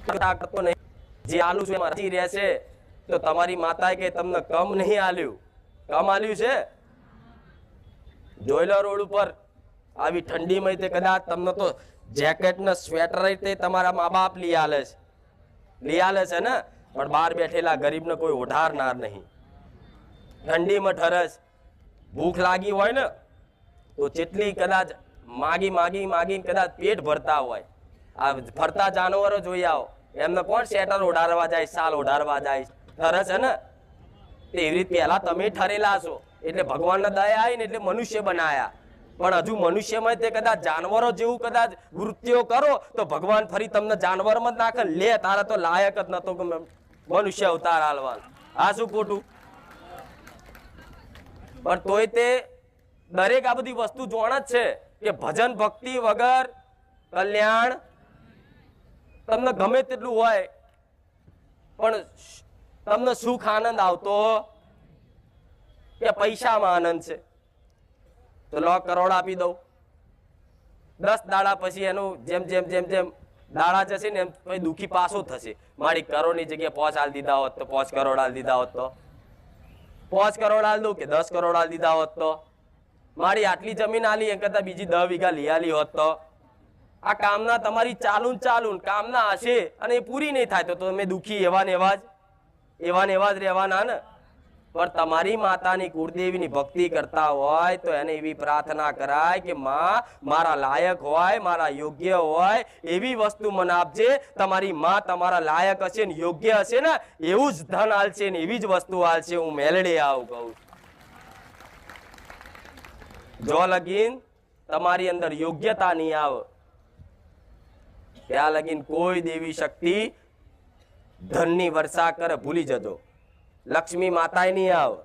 કરતો નહીં, જે આલુ છે એમાં રહેશે. તો તમારી માતાએ કે તમને કમ નહીં આલ્યું, કમ આલ્યું છે. જોઈ લો રોડ ઉપર આવી ઠંડીમાં તે કદાચ તમને તો જેકેટ ને સ્વેટર તે તમારા મા બાપ લઈ આલે છે ને, પણ બહાર બેઠેલા ગરીબને કોઈ ઓઢારનાર નહીં. ઠંડીમાં ઠરસ, ભૂખ લાગી હોય ને તો જેટલી કદાચ માગી કદાચ પેટ ભરતા હોય. આ ફરતા જાનવરો જોઈ આવો, એમને કોણ સ્વેટર ઓઢારવા જાય, શાલ ઓઢારવા જાય, ઠરે છે ને. એવી રીતે પહેલા તમે ઠરેલા છો એટલે ભગવાનને દયા આવી ને એટલે મનુષ્ય બનાયા. પણ હજુ મનુષ્યમાં તે કદાચ જાનવરો જેવું કદાચ વૃત્તિઓ કરો તો ભગવાન ફરી તમને જાનવરમાં જ નાખે. લે તારા તો લાયક જ નતો મનુષ્ય અવતાર હાલવાનો. આ શું ખોટું? પણ તોય તે દરેક આ બધી વસ્તુ જોણ જ છે કે ભજન ભક્તિ વગર કલ્યાણ તમને ગમે તેટલું હોય પણ તમને સુખ આનંદ આવતો કે પૈસામાં આનંદ છે. તો લો કરોડ આપી દઉં, 10 દાડા પછી એનું જેમ જેમ જેમ જેમ દાડા જશે ને એમ પછી દુઃખી પાછો થશે. મારી કરોડની જગ્યાએ 5 હાલ દીધા હોત તો 5 કરોડ હાલ દીધા હોત તો 5 કરોડ હાલ દઉં કે 10 કરોડ હાલ દીધા હોત તો મારી આટલી જમીન આલી એ કરતા બીજી 10 વીઘા લઈ આલી હોત તો. આ કામના તમારી ચાલુ કામના હશે અને એ પૂરી નહીં થાય તો તમે દુઃખી એવા ને એવા જ રહેવાના ને. પણ તમારી માતાની કુળદેવીની ભક્તિ કરતા હોય તો એને એવી પ્રાર્થના કરાય કે માં મારા લાયક હોય, મારા યોગ્ય હોય એવી વસ્તુ મને આપજે. તમારી માં તમારા લાયક હશે ને યોગ્ય હશે ને એવું જ ધન હાલશે ને એવી જ વસ્તુ હાલશે. હું મેલડે આવું કહું. જો લગીન તમારી અંદર યોગ્યતા નહીં આવે ત્યાં લગીન કોઈ દેવી શક્તિ ધનની વર્ષા કરે ભૂલી જજો. લક્ષ્મી માતા નહીં આવે.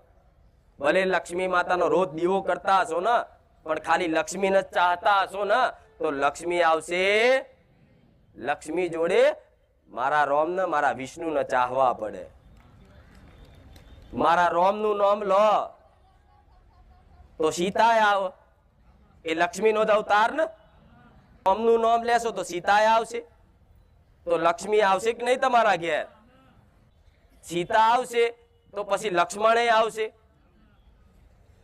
ભલે લક્ષ્મી માતાનો રોજ દીવો કરતા હશો ને પણ ખાલી લક્ષ્મીને જ ચાહતા હશો ને તો લક્ષ્મી આવશે. લક્ષ્મી જોડે મારા રોમ ને મારા વિષ્ણુ ને ચાહવા પડે. મારા રોમ નું નામ લો તો સીતા આવે. એ લક્ષ્મી નો જ અવતાર ને. રોમ નું નામ લેશો તો સીતા આવશે. તો લક્ષ્મી આવશે કે નહીં તમારા ઘેર? સીતા આવશે તો પછી લક્ષ્મણ આવશે.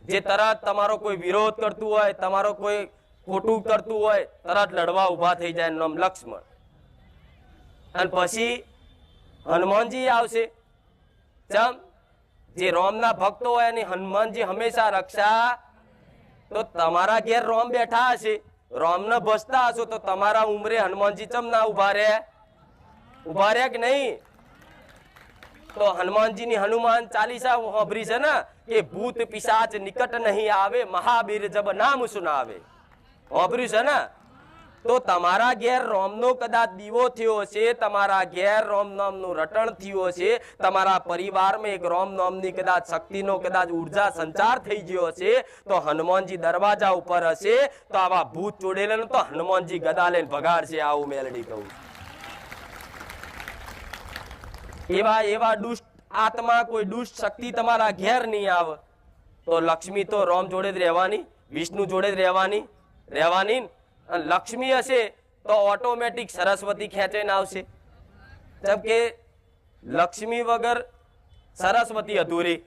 જે તરત તમારો કોઈ વિરોધ કરતું હોય, તમારો કોઈ ખોટું કરતું હોય તરત લડવા ઉભા થઈ જાય, નામ લક્ષ્મણ. અને પછી હનુમાનજી આવશે. ચમ જે રોમના ભક્તો હોય એની હનુમાનજી હંમેશા રક્ષા. તો તમારા ઘેર રોમ બેઠા હશે, રોમને ભજતા હશો તો તમારા ઉંમરે હનુમાનજી ચમ ના ઉભા રહ્યા કે નહીં? તો હનુમાનજીની હનુમાન ચાલીસા સાંભળી છે ને કે ભૂત પિશાચ નિકટ નહીં આવે, મહાવીર જબ નામ સુનાવે. સાંભળ્યું છે ને? તો તમારા ઘેર રોમનો કદાચ દીવો થયો છે, તમારા ઘેર રોમ નામનું રટણ થયું છે, તમારા પરિવારમાં એક રોમ નામની કદાચ શક્તિનો કદાચ ઉર્જા સંચાર થઈ ગયો છે તો હનુમાનજી દરવાજા ઉપર હશે તો આવા ભૂત ચોડેલા તો હનુમાનજી ગદા લઈને ભગાડશે. આવું મેલડી કહું. એવા દુષ્ટ આત્મા કોઈ દુષ્ટ શક્તિ તમારા ઘેર નહીં આવે તો લક્ષ્મી તો રોમ જોડે જ રહેવાની, વિષ્ણુ જોડે જ રહેવાની. અને લક્ષ્મી હશે તો ઓટોમેટિક સરસ્વતી ખેંચાઈને આવશે. જેમ કે લક્ષ્મી વગર સરસ્વતી અધૂરી.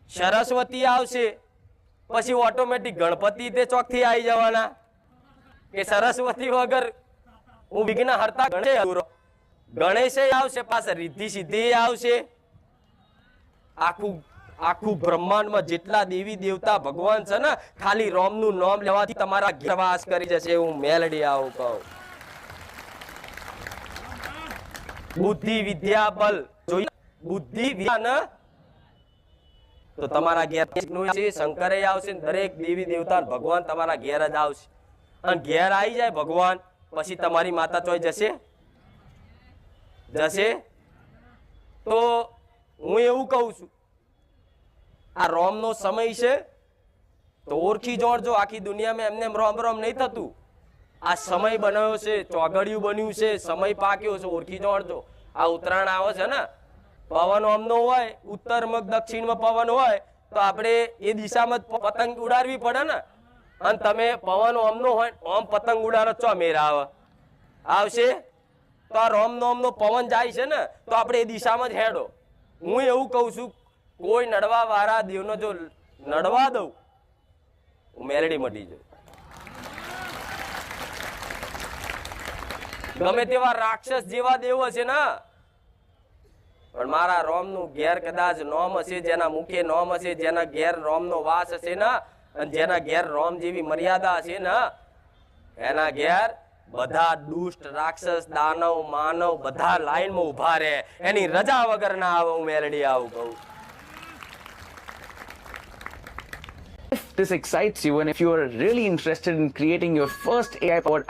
સરસ્વતી આવશે પછી ઓટોમેટિક ગણપતિ તે ચોકથી આવી જવાના કે સરસ્વતી વગર હું વિઘ્ન હરતા ગણેશ અધૂરો. ગણેશ આવશે પાછા રિદ્ધિ સિદ્ધિ આવશે. આખું બ્રહ્માંડમાં જેટલા દેવી દેવતા ભગવાન છે ને ખાલી રોમ નું નામ લેવાથી તમારા ઘેર વાસ કરી જશે. હું મેલડી આવું કહું. બુદ્ધિ વિદ્યા બલ જોઈએ. બુદ્ધિ વિદ્યા તો તમારા ઘેર શંકરે આવશે. દરેક દેવી દેવતા ભગવાન તમારા ઘેર જ આવશે. અને ઘેર આવી જાય ભગવાન પછી તમારી માતા ચોઈ જશે. તો હું એવું કહું છું આ રોમ નો સમય છે તો ઓળખી જોડજો. આખી દુનિયામાં એમને રોમ નહીં થતું. આ સમય બનાવ્યો છે, ચોઘડિયું બન્યું છે, સમય પાક્યો છે, ઓળખી જોડજો. આ ઉત્તરાયણ આવે છે ને પવન ઓમનો હોય, ઉત્તરમાં દક્ષિણમાં પવન હોય તો આપણે એ દિશામાં પતંગ ઉડાડવી પડે ને. અને તમે પવન ઓમનો હોય ઓમ પતંગ ઉડાડો ચો મેર આવશે? તો આ રોમ નોમનો પવન જાય છે ને તો આપણે એ દિશામાં જ હેડો. હું એવું કહું છું, કોઈ નડવા વાળા દેવનો જો નડવા દઉં, મેલડી મટી જાય. ગમે તેવા રાક્ષસ જેવા દેવ હશે ને, પણ મારા રોમનું ઘેર કદાચ નોમ હશે, જેના મુખે નોમ હશે, જેના ઘેર રોમનો વાસ હશે ને, અને જેના ઘેર રોમ જેવી મર્યાદા હશે ને, એના ઘેર બધા દુષ્ટ રાક્ષસ દાનવ માનવ બધા લાઈનમાં ઉભા રહે, એની રજા વગર ના આવે. હું મેલડી આવું કહું. If this excites you and if you are really interested in creating your first AI-powered